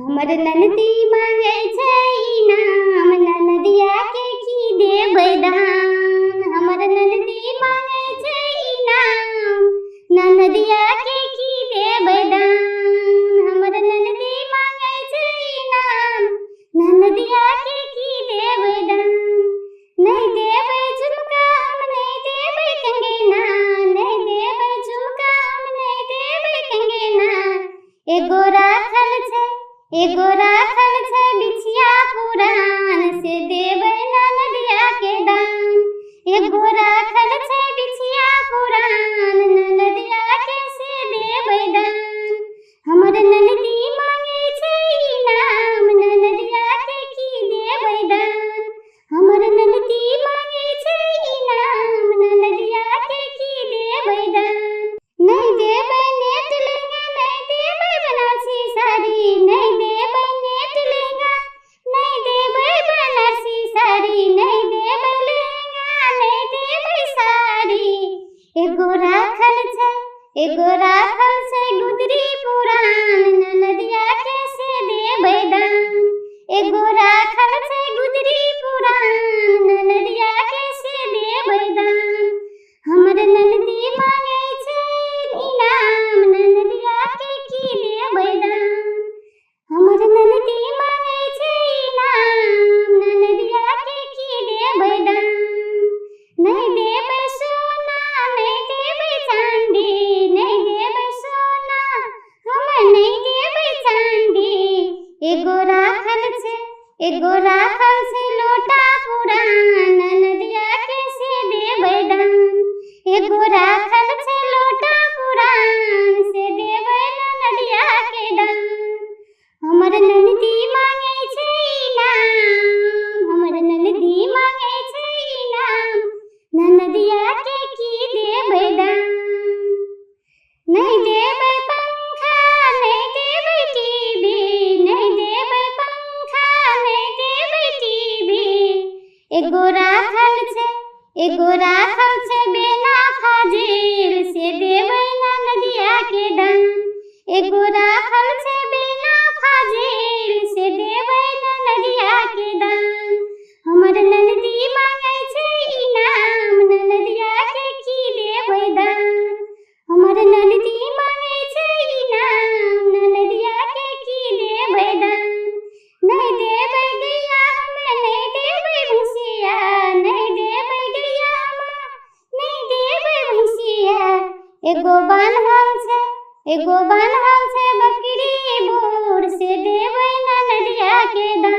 हमर ननदी मांगे छै इनाम, ननदिया के की देबै दान। हमर ननदी मांगे छै इनाम, ननदिया के की देबै दान। हमर ननदी मांगे छै इनाम, ननदिया के की देबै दान। नहीं देबै झुमका हम नहीं देबै कंगना, नहीं देबै झुमका हम नहीं देबै कंगना। एगो राखल छै बिछिया पुरान, से देबै ननदिया के दान। एगो राखल छै बिछिया पुरान, ननदिया के से देबै दान। हमर ननदी मांगे छै इनाम, ननदिया के की देबै दान। हमर ननदी मांगे छै इनाम, ननदिया के की देबै दान। नहीं देबै नेट लहंगा, नहीं देबै बनारसी साड़ी, नहीं देबै नेट लहंगा, नहीं देबै बनारसी साड़ी, नहीं देबै लहंगा, नहीं देबै साड़ी। एगो राखल छै गुदरी पुरान, ननदिया के से देबै दान। एगो राखल छै गुदरी पुरान, ननदिया के से देबै दान। हमर ननदी मांगे छै इनाम, ननदिया के की देबै दान। हमर ननदी मांगे छै इनाम, ननदिया के की देबै दान। नहीं देबै सोना, नहीं देबै चांदी, नहीं देबै सोना हम नहीं देबै चांदी। एगो राखल छै लोटा पुरान, ननदिया के से देबै दान। एगो राखल छै लोटा पुरान, से देबै ननदिया के दान। हमर ननदी मांगे छै इनाम, हमर ननदी मांगे छै इनाम, ननदिया के की देबै दान। नहीं देबै पंखा, नहीं देबै टीवी, नहीं देबै पंखा, नहीं देबै टीवी। एगो राखल छै बेना फाजिल, से देबै ननदिया के दान। एगो राखल छै बेना फाजिल, से देबै ननदिया के दान। हमर ननदी मांगे छै इनाम, ननदिया के की देबै दान। हमर ननदी मांगे छै इनाम, ननदिया के की देबै दान। नहीं देबै गैया हम नहीं देबै भैंसिया, नहीं देबै गैया हम नहीं देबै भैंसिया। एगो बान्हल छै बकरी बूढ़, से देबै ननदिया के दान।